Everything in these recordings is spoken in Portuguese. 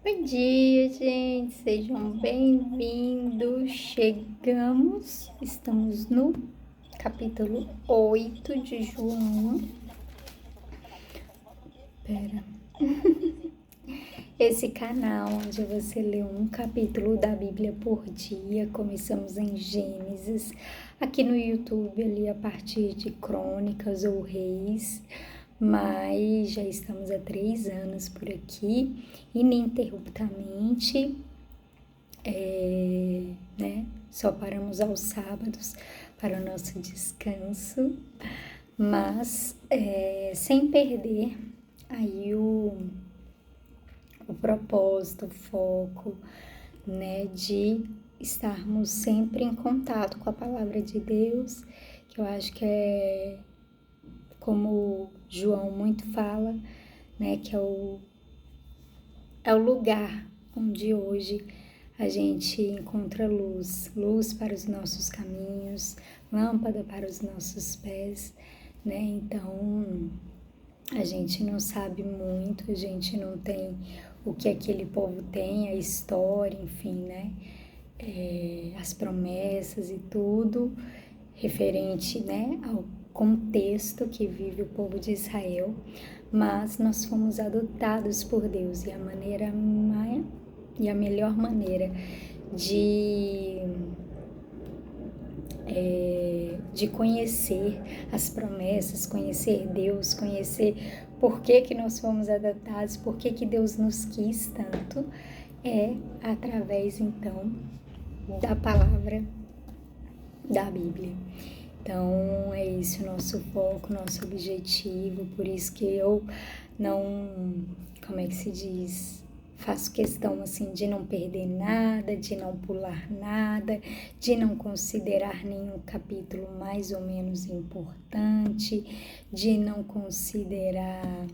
Bom dia, gente, sejam bem-vindos. Estamos no capítulo 8 de João. Esse canal onde você lê um capítulo da Bíblia por dia. Começamos em Gênesis, aqui no YouTube, ali a partir de Crônicas ou Reis. Mas já estamos há 3 anos por aqui, ininterruptamente, só paramos aos sábados para o nosso descanso, mas sem perder aí o propósito, o foco, de estarmos sempre em contato com a palavra de Deus, que eu acho que é como João muito fala, que é o lugar onde hoje a gente encontra luz para os nossos caminhos, lâmpada para os nossos pés, Então, a gente não sabe muito, a gente não tem o que aquele povo tem, a história, enfim, as promessas e tudo referente, ao contexto que vive o povo de Israel, mas nós fomos adotados por Deus e a melhor maneira de conhecer as promessas, conhecer Deus, conhecer por que nós fomos adotados, por que Deus nos quis tanto, é através então da palavra da Bíblia. Então, é isso o nosso foco, nosso objetivo, por isso que eu não, faço questão, de não perder nada, de não pular nada, de não considerar nenhum capítulo mais ou menos importante, de não considerar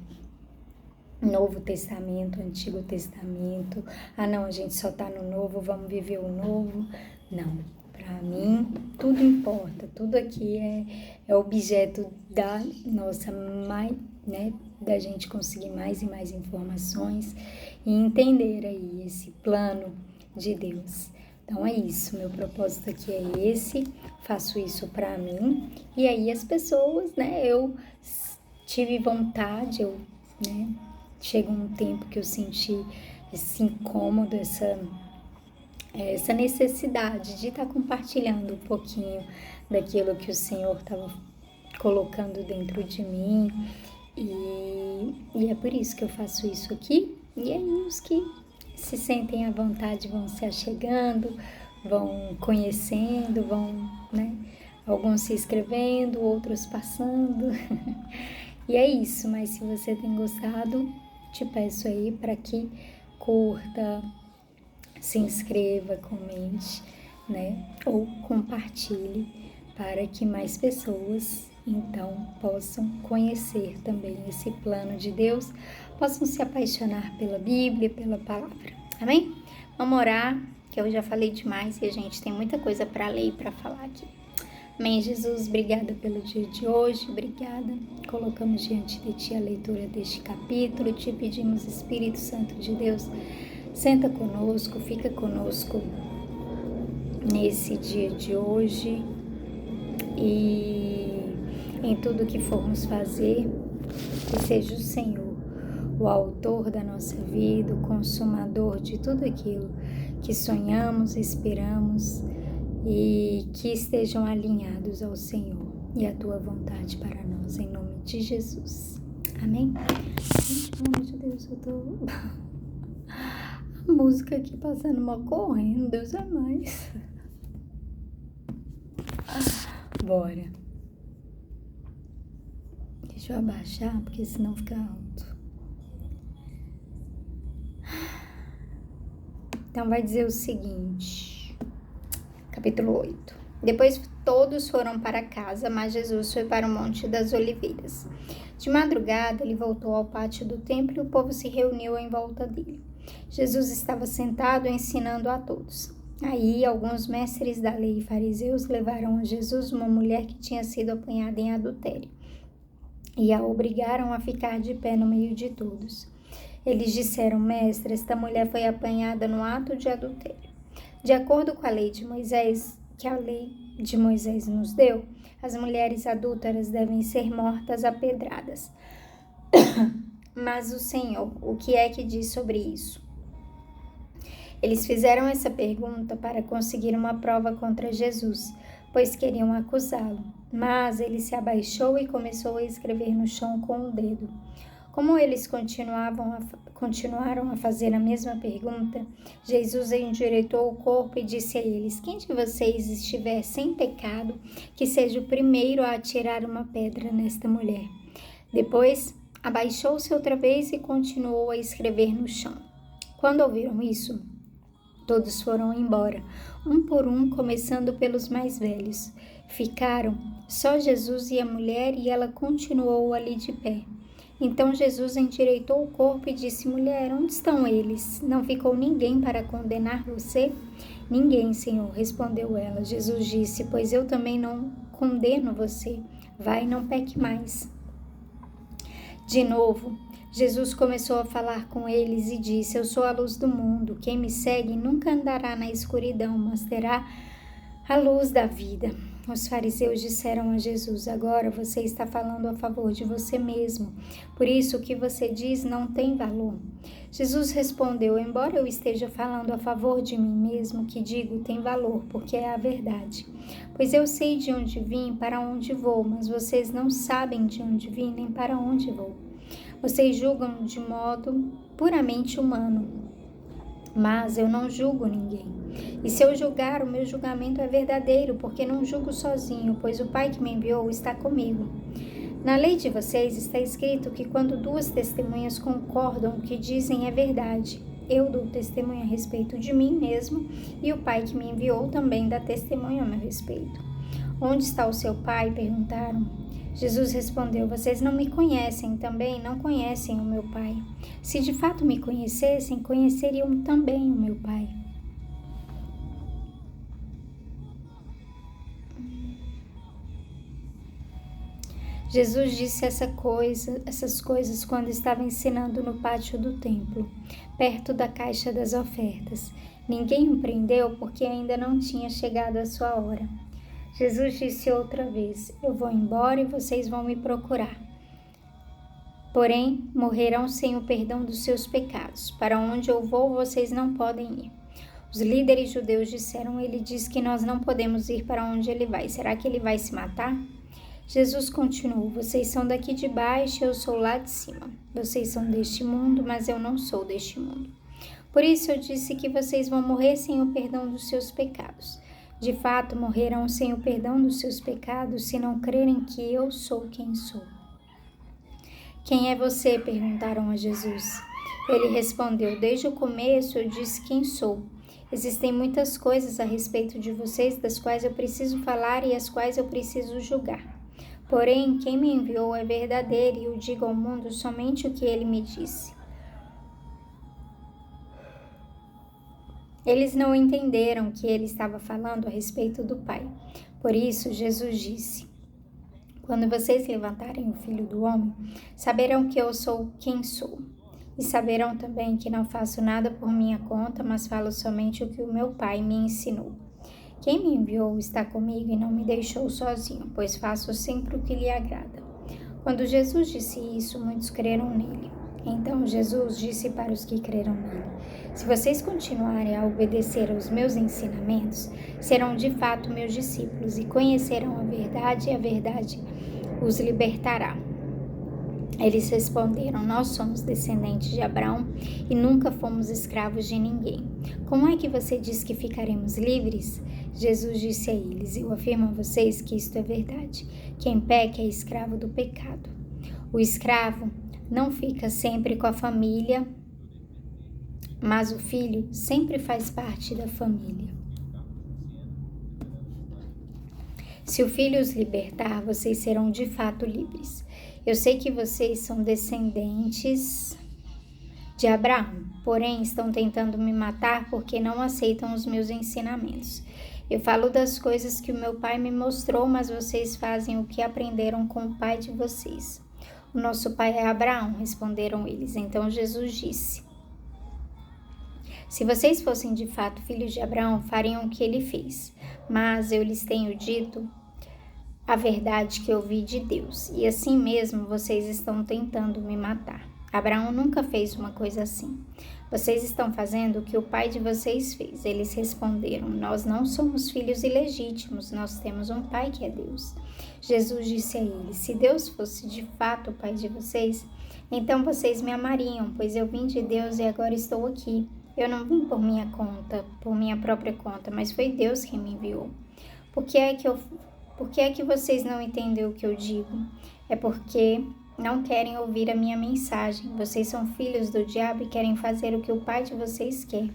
Novo Testamento, Antigo Testamento, não, a gente só tá no Novo, vamos viver o Novo, não. Para mim, tudo importa, tudo aqui é objeto da nossa, da gente conseguir mais e mais informações e entender aí esse plano de Deus. Então é isso, meu propósito aqui é esse, faço isso para mim e aí as pessoas, eu tive vontade, chega um tempo que eu senti esse incômodo, essa necessidade de estar compartilhando um pouquinho daquilo que o Senhor estava colocando dentro de mim e é por isso que eu faço isso aqui. E aí os que se sentem à vontade vão se achegando, vão conhecendo, alguns se inscrevendo, outros passando e é isso. Mas se você tem gostado, te peço aí para que curta, se inscreva, comente, ou compartilhe para que mais pessoas, então, possam conhecer também esse plano de Deus, possam se apaixonar pela Bíblia, pela palavra. Amém? Vamos orar, que eu já falei demais e a gente tem muita coisa para ler e para falar aqui. Amém, Jesus, obrigada pelo dia de hoje, obrigada. Colocamos diante de Ti a leitura deste capítulo, Te pedimos, Espírito Santo de Deus, senta conosco, fica conosco nesse dia de hoje e em tudo que formos fazer, que seja o Senhor, o autor da nossa vida, o consumador de tudo aquilo que sonhamos, esperamos e que estejam alinhados ao Senhor e à Tua vontade para nós, em nome de Jesus. Amém? Gente, pelo amor de Deus, eu tô... A música aqui passando mal correndo, Deus é mais. Bora. Deixa eu abaixar, porque senão fica alto. Então vai dizer o seguinte, capítulo 8. Depois todos foram para casa, mas Jesus foi para o Monte das Oliveiras. De madrugada, ele voltou ao pátio do templo e o povo se reuniu em volta dele. Jesus estava sentado ensinando a todos. Aí, alguns mestres da lei e fariseus levaram a Jesus uma mulher que tinha sido apanhada em adultério e a obrigaram a ficar de pé no meio de todos. Eles disseram: Mestre, esta mulher foi apanhada no ato de adultério. De acordo com a lei de Moisés, que a lei de Moisés nos deu, as mulheres adúlteras devem ser mortas a pedradas. Mas o Senhor, o que é que diz sobre isso? Eles fizeram essa pergunta para conseguir uma prova contra Jesus, pois queriam acusá-lo. Mas ele se abaixou e começou a escrever no chão com o dedo. Como eles continuaram a fazer a mesma pergunta, Jesus endireitou o corpo e disse a eles: Quem de vocês estiver sem pecado, que seja o primeiro a atirar uma pedra nesta mulher. Depois, abaixou-se outra vez e continuou a escrever no chão. Quando ouviram isso, todos foram embora, um por um, começando pelos mais velhos. Ficaram só Jesus e a mulher, e ela continuou ali de pé. Então Jesus endireitou o corpo e disse: Mulher, onde estão eles? Não ficou ninguém para condenar você? Ninguém, Senhor, respondeu ela. Jesus disse: Pois eu também não condeno você. Vai, não peque mais. De novo, Jesus começou a falar com eles e disse: Eu sou a luz do mundo. Quem me segue nunca andará na escuridão, mas terá a luz da vida. Os fariseus disseram a Jesus: Agora você está falando a favor de você mesmo. Por isso o que você diz não tem valor. Jesus respondeu: Embora eu esteja falando a favor de mim mesmo, o que digo tem valor, porque é a verdade. Pois eu sei de onde vim e para onde vou, mas vocês não sabem de onde vim nem para onde vou. Vocês julgam de modo puramente humano, mas eu não julgo ninguém. E se eu julgar, o meu julgamento é verdadeiro, porque não julgo sozinho, pois o Pai que me enviou está comigo. Na lei de vocês está escrito que quando duas testemunhas concordam, o que dizem é verdade. Eu dou testemunho a respeito de mim mesmo, e o Pai que me enviou também dá testemunho a meu respeito. Onde está o seu Pai? Perguntaram. Jesus respondeu: Vocês não me conhecem, também não conhecem o meu Pai. Se de fato me conhecessem, conheceriam também o meu Pai. Jesus disse essas coisas quando estava ensinando no pátio do templo, perto da caixa das ofertas. Ninguém o prendeu porque ainda não tinha chegado a sua hora. Jesus disse outra vez: Eu vou embora e vocês vão me procurar. Porém, morrerão sem o perdão dos seus pecados. Para onde eu vou, vocês não podem ir. Os líderes judeus disseram: Ele diz que nós não podemos ir para onde ele vai. Será que ele vai se matar? Jesus continuou: Vocês são daqui de baixo, eu sou lá de cima. Vocês são deste mundo, mas eu não sou deste mundo. Por isso eu disse que vocês vão morrer sem o perdão dos seus pecados. De fato, morrerão sem o perdão dos seus pecados se não crerem que eu sou quem sou. Quem é você? Perguntaram a Jesus. Ele respondeu: Desde o começo eu disse quem sou. Existem muitas coisas a respeito de vocês das quais eu preciso falar e as quais eu preciso julgar. Porém, quem me enviou é verdadeiro e eu digo ao mundo somente o que ele me disse. Eles não entenderam que ele estava falando a respeito do Pai. Por isso, Jesus disse: Quando vocês levantarem o Filho do Homem, saberão que eu sou quem sou. E saberão também que não faço nada por minha conta, mas falo somente o que o meu Pai me ensinou. Quem me enviou está comigo e não me deixou sozinho, pois faço sempre o que lhe agrada. Quando Jesus disse isso, muitos creram nele. Então Jesus disse para os que creram nele: Se vocês continuarem a obedecer aos meus ensinamentos, serão de fato meus discípulos e conhecerão a verdade, e a verdade os libertará. Eles responderam: Nós somos descendentes de Abraão e nunca fomos escravos de ninguém. Como é que você diz que ficaremos livres? Jesus disse a eles: Eu afirmo a vocês que isto é verdade. Quem peca é escravo do pecado. O escravo não fica sempre com a família, mas o filho sempre faz parte da família. Se o filho os libertar, vocês serão de fato livres. Eu sei que vocês são descendentes de Abraão, porém estão tentando me matar porque não aceitam os meus ensinamentos. Eu falo das coisas que o meu pai me mostrou, mas vocês fazem o que aprenderam com o pai de vocês. O nosso pai é Abraão, responderam eles. Então Jesus disse: se vocês fossem de fato filhos de Abraão, fariam o que ele fez. Mas eu lhes tenho dito a verdade que ouvi de Deus, e assim mesmo vocês estão tentando me matar. Abraão nunca fez uma coisa assim. Vocês estão fazendo o que o pai de vocês fez. Eles responderam: nós não somos filhos ilegítimos, nós temos um pai que é Deus. Jesus disse a eles: se Deus fosse de fato o pai de vocês, então vocês me amariam, pois eu vim de Deus e agora estou aqui. Eu não vim por minha conta, por minha própria conta, mas foi Deus quem me enviou. Por que é que vocês não entendem o que eu digo? É porque não querem ouvir a minha mensagem. Vocês são filhos do diabo e querem fazer o que o pai de vocês quer.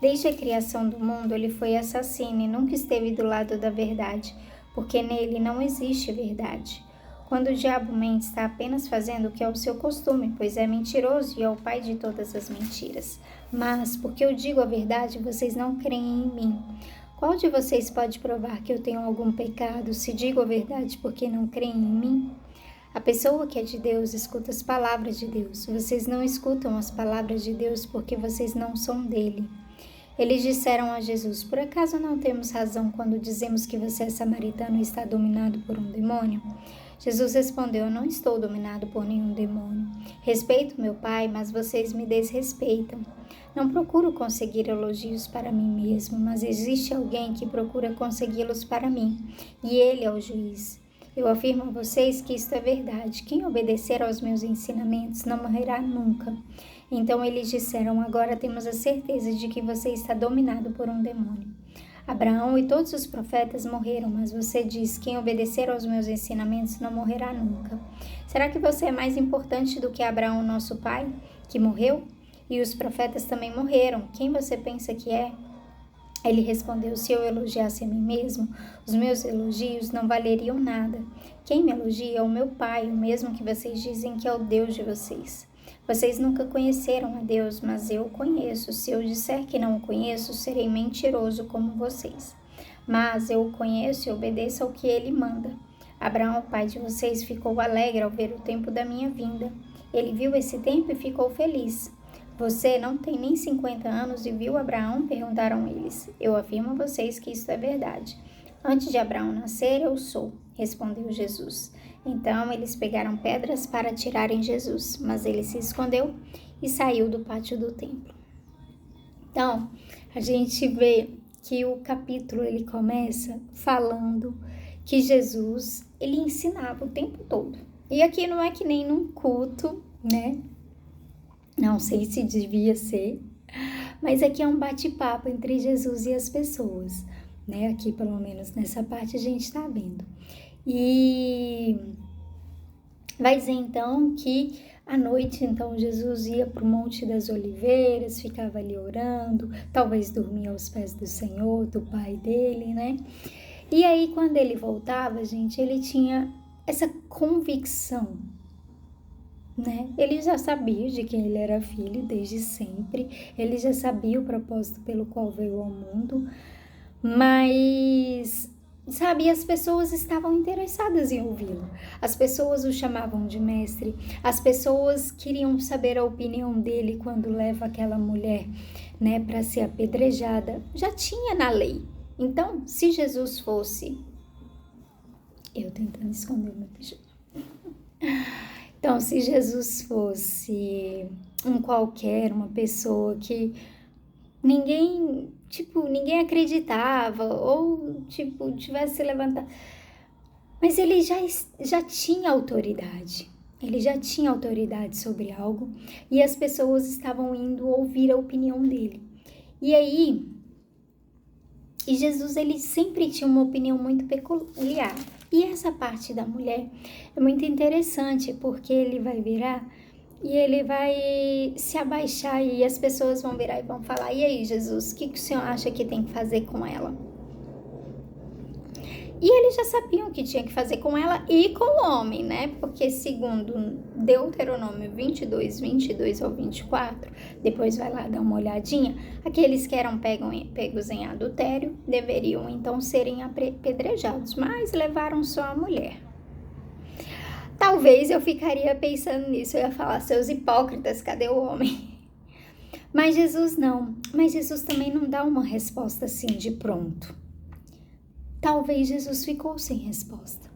Desde a criação do mundo, ele foi assassino e nunca esteve do lado da verdade, porque nele não existe verdade. Quando o diabo mente, está apenas fazendo o que é o seu costume, pois é mentiroso e é o pai de todas as mentiras. Mas, porque eu digo a verdade, vocês não creem em mim. Qual de vocês pode provar que eu tenho algum pecado, se digo a verdade porque não creem em mim? A pessoa que é de Deus escuta as palavras de Deus. Vocês não escutam as palavras de Deus porque vocês não são dele. Eles disseram a Jesus: por acaso não temos razão quando dizemos que você é samaritano e está dominado por um demônio? Jesus respondeu: eu não estou dominado por nenhum demônio. Respeito meu Pai, mas vocês me desrespeitam. Não procuro conseguir elogios para mim mesmo, mas existe alguém que procura consegui-los para mim, e ele é o juiz. Eu afirmo a vocês que isto é verdade. Quem obedecer aos meus ensinamentos não morrerá nunca. Então eles disseram: agora temos a certeza de que você está dominado por um demônio. Abraão e todos os profetas morreram, mas você diz: quem obedecer aos meus ensinamentos não morrerá nunca. Será que você é mais importante do que Abraão, nosso pai, que morreu? E os profetas também morreram. Quem você pensa que é? Ele respondeu: se eu elogiasse a mim mesmo, os meus elogios não valeriam nada. Quem me elogia é o meu Pai, o mesmo que vocês dizem que é o Deus de vocês. Vocês nunca conheceram a Deus, mas eu o conheço. Se eu disser que não o conheço, serei mentiroso como vocês. Mas eu o conheço e obedeço ao que ele manda. Abraão, pai de vocês, ficou alegre ao ver o tempo da minha vinda. Ele viu esse tempo e ficou feliz. Você não tem nem 50 anos e viu Abraão? Perguntaram eles. Eu afirmo a vocês que isso é verdade. Antes de Abraão nascer, eu sou, respondeu Jesus. Então eles pegaram pedras para atirarem Jesus, mas ele se escondeu e saiu do pátio do templo. Então, a gente vê que o capítulo ele começa falando que Jesus, ele ensinava o tempo todo. E aqui não é que nem num culto, né? Não sei se devia ser, mas aqui é um bate-papo entre Jesus e as pessoas, né? Aqui, pelo menos nessa parte, a gente está vendo. E vai dizer, então, que à noite, então, Jesus ia para o Monte das Oliveiras, ficava ali orando, talvez dormia aos pés do Senhor, do Pai dele, né? E aí, quando ele voltava, gente, ele tinha essa convicção, né? Ele já sabia de quem ele era filho desde sempre, ele já sabia o propósito pelo qual veio ao mundo, mas, sabe, as pessoas estavam interessadas em ouvi-lo, as pessoas o chamavam de mestre, as pessoas queriam saber a opinião dele quando leva aquela mulher, né, para ser apedrejada. Já tinha na lei. Então, se Jesus fosse... Eu tentando esconder o meu pijama. Então, se Jesus fosse um qualquer, uma pessoa que ninguém acreditava, ou, tivesse se levantado, mas ele já tinha autoridade, ele já tinha autoridade sobre algo, e as pessoas estavam indo ouvir a opinião dele. E aí, Jesus, ele sempre tinha uma opinião muito peculiar. E essa parte da mulher é muito interessante, porque ele vai virar e ele vai se abaixar e as pessoas vão virar e vão falar: e aí, Jesus, o que o senhor acha que tem que fazer com ela? E eles já sabiam o que tinha que fazer com ela e com o homem, né? Porque segundo Deuteronômio 22 ao 24, depois vai lá dar uma olhadinha, aqueles que eram pegos em adultério deveriam então serem apedrejados, mas levaram só a mulher. Talvez eu ficaria pensando nisso, eu ia falar, seus hipócritas, cadê o homem? Mas Jesus não, mas Jesus também não dá uma resposta assim de pronto. Talvez Jesus ficou sem resposta.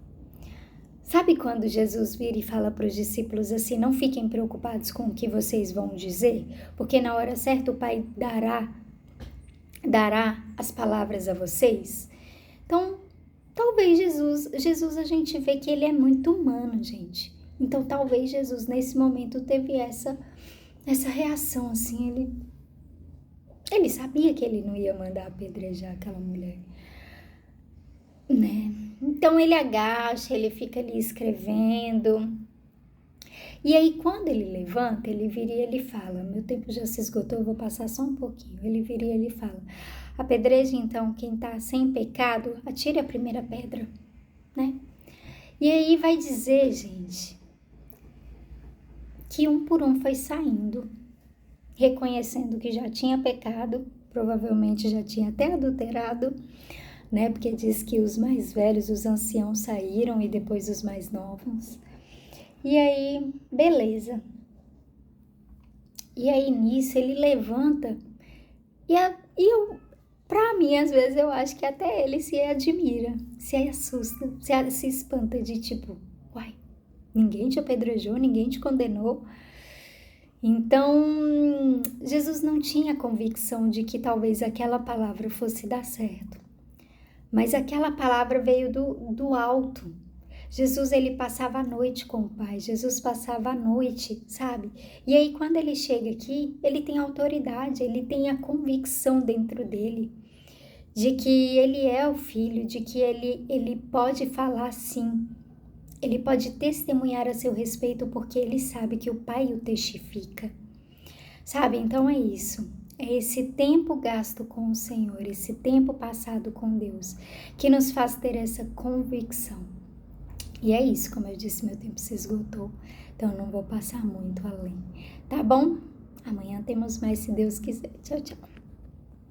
Sabe quando Jesus vira e fala para os discípulos assim, não fiquem preocupados com o que vocês vão dizer, porque na hora certa o Pai dará as palavras a vocês? Então, talvez Jesus a gente vê que ele é muito humano, gente. Então, talvez Jesus nesse momento teve essa reação assim, ele sabia que ele não ia mandar apedrejar aquela mulher, né? Então ele agacha, ele fica ali escrevendo. E aí quando ele levanta, ele vira e ele fala, meu tempo já se esgotou, eu vou passar só um pouquinho. Ele vira e ele fala, apedreje então quem tá sem pecado, atire a primeira pedra, né? E aí vai dizer, gente, que um por um foi saindo, reconhecendo que já tinha pecado, provavelmente já tinha até adulterado, né? Porque diz que os mais velhos, os anciãos saíram e depois os mais novos. E aí, beleza. E aí nisso ele levanta pra mim, às vezes, eu acho que até ele se admira, se assusta, se espanta de tipo, uai, ninguém te apedrejou, ninguém te condenou. Então, Jesus não tinha convicção de que talvez aquela palavra fosse dar certo. Mas aquela palavra veio do alto. Jesus, ele passava a noite com o Pai. Jesus passava a noite, sabe? E aí, quando ele chega aqui, ele tem autoridade, ele tem a convicção dentro dele de que ele é o Filho, de que ele pode falar sim. Ele pode testemunhar a seu respeito porque ele sabe que o Pai o testifica. Sabe? Então é isso. É esse tempo gasto com o Senhor, esse tempo passado com Deus, que nos faz ter essa convicção. E é isso, como eu disse, meu tempo se esgotou, então eu não vou passar muito além. Tá bom? Amanhã temos mais, se Deus quiser. Tchau, tchau.